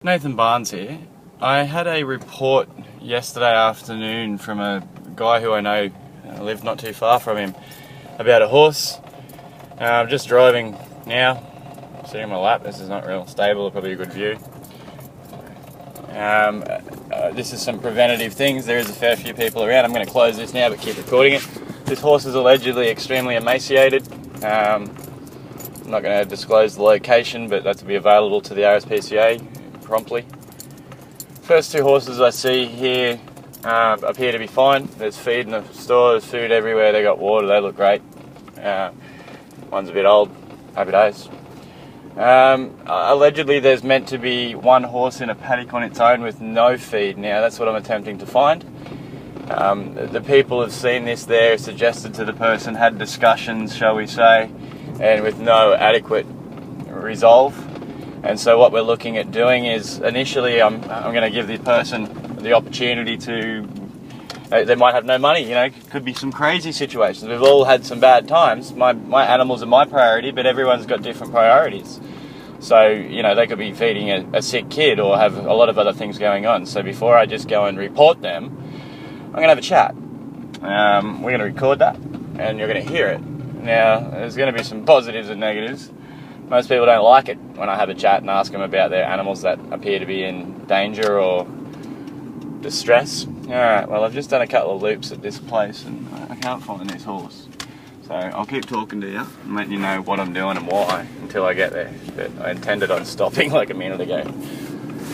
Nathan Barnes here. I had a report yesterday afternoon from a guy who I know, lived not too far from him, about a horse. I'm just driving now, sitting on my lap. This is not real stable, probably a good view. This is some preventative things. There is a fair few people around. I'm going to close this now but keep recording it. This horse is allegedly extremely emaciated. I'm not going to disclose the location, but that will be available to the RSPCA promptly. First two horses I see here appear to be fine. There's feed in the store, there's food everywhere, they got water, they look great. One's a bit old, happy days. Allegedly there's meant to be one horse in a paddock on its own with no feed. Now that's what I'm attempting to find. The people have seen this there, suggested to the person, had discussions, shall we say, and with no adequate resolve. And so what we're looking at doing is, initially I'm going to give the person the opportunity to, they might have no money, you know, could be some crazy situations. We've all had some bad times. My animals are my priority, but everyone's got different priorities. So, you know, they could be feeding a sick kid or have a lot of other things going on. So before I just go and report them, I'm going to have a chat. We're going to record that and you're going to hear it. Now, there's going to be some positives and negatives. Most people don't like it when I have a chat and ask them about their animals that appear to be in danger or distress. Alright, well I've just done a couple of loops at this place and I can't find this horse. So I'll keep talking to you and letting you know what I'm doing and why until I get there. But I intended on stopping like a minute ago.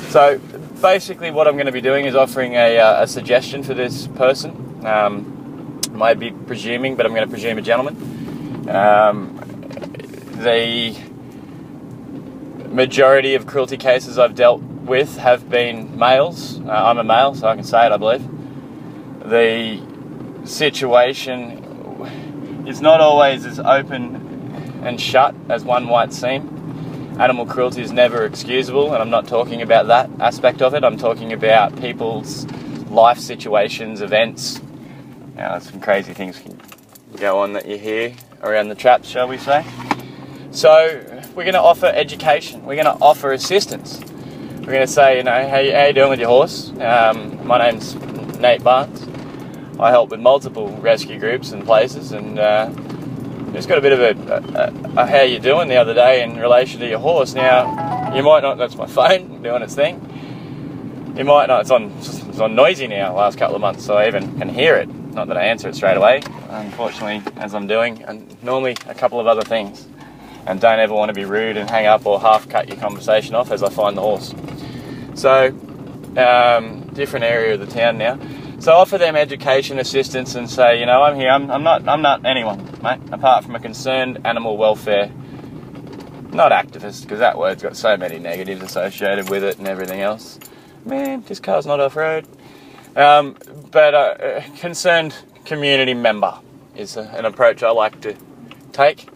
So basically what I'm going to be doing is offering a suggestion for this person. Might be presuming, but I'm going to presume a gentleman. The majority of cruelty cases I've dealt with have been males. I'm a male, so I can say it, I believe. The situation is not always as open and shut as one might seem. Animal cruelty is never excusable, and I'm not talking about that aspect of it. I'm talking about people's life situations, events. Now, some crazy things can go on that you hear around the traps, shall we say. So we're going to offer education. We're going to offer assistance. We're going to say, you know, how you doing with your horse? My name's Nate Barnes. I help with multiple rescue groups and places, and just got a bit of a how you doing the other day in relation to your horse. Now, you might not. That's my phone doing its thing. You might not. It's on noisy now. The last couple of months, so I even can hear it. Not that I answer it straight away, unfortunately, as I'm doing, and normally a couple of other things. And don't ever want to be rude and hang up or half cut your conversation off as I find the horse. So, different area of the town now. So offer them education, assistance, and say, you know, I'm here. I'm not anyone, mate, apart from a concerned animal welfare, not activist, because that word's got so many negatives associated with it and everything else. Man, this car's not off road. But a concerned community member is an approach I like to take.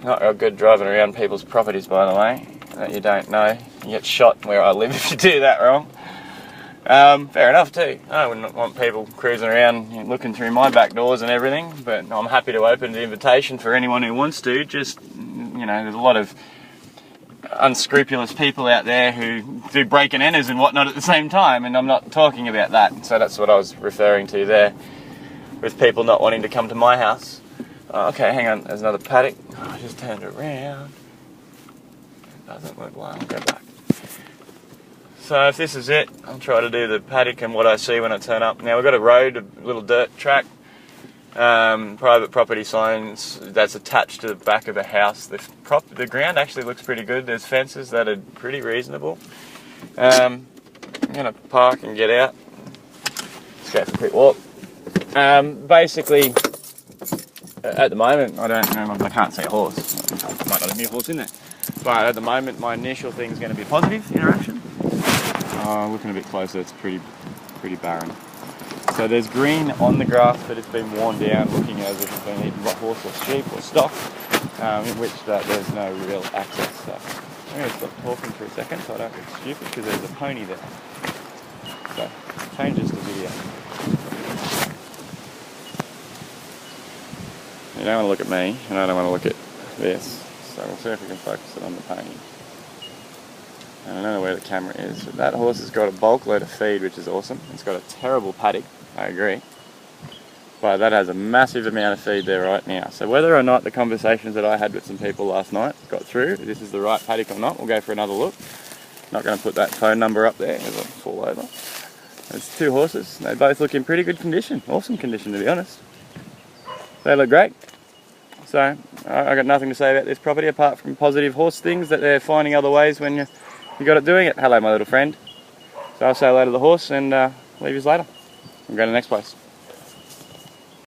Not real good driving around people's properties, by the way, that you don't know. You get shot where I live if you do that wrong. Fair enough too. I wouldn't want people cruising around looking through my back doors and everything, but I'm happy to open the invitation for anyone who wants to. Just, you know, there's a lot of unscrupulous people out there who do break and enters and whatnot at the same time, and I'm not talking about that. So that's what I was referring to there, with people not wanting to come to my house. Okay, hang on, there's another paddock. I just turned around. It doesn't look well, I'll go back. So if this is it, I'll try to do the paddock and what I see when I turn up. Now we've got a road, a little dirt track, private property signs that's attached to the back of a house. The ground actually looks pretty good. There's fences that are pretty reasonable. I'm going to park and get out. Let's go for a quick walk. Basically, at the moment, I can't see a horse. There might not be a horse in there. But at the moment, my initial thing is going to be positive interaction. Looking a bit closer, it's pretty barren. So there's green on the grass, but it's been worn down, looking as if it's been eaten by horse or sheep or stock, in which there's no real access. So I'm going to stop talking for a second so I don't get stupid, because there's a pony there. So change this to video. You don't want to look at me, and I don't want to look at this. So we'll see if we can focus it on the pony. And I don't know where the camera is, but that horse has got a bulk load of feed, which is awesome. It's got a terrible paddock, I agree. But that has a massive amount of feed there right now. So whether or not the conversations that I had with some people last night got through, if this is the right paddock or not, we'll go for another look. Not going to put that phone number up there as I fall over. There's two horses. They both look in pretty good condition. Awesome condition, to be honest. They look great. So I got nothing to say about this property apart from positive horse things, that they're finding other ways when you got it doing it. Hello, my little friend. So I'll say hello to the horse and leave you later. We'll go to the next place.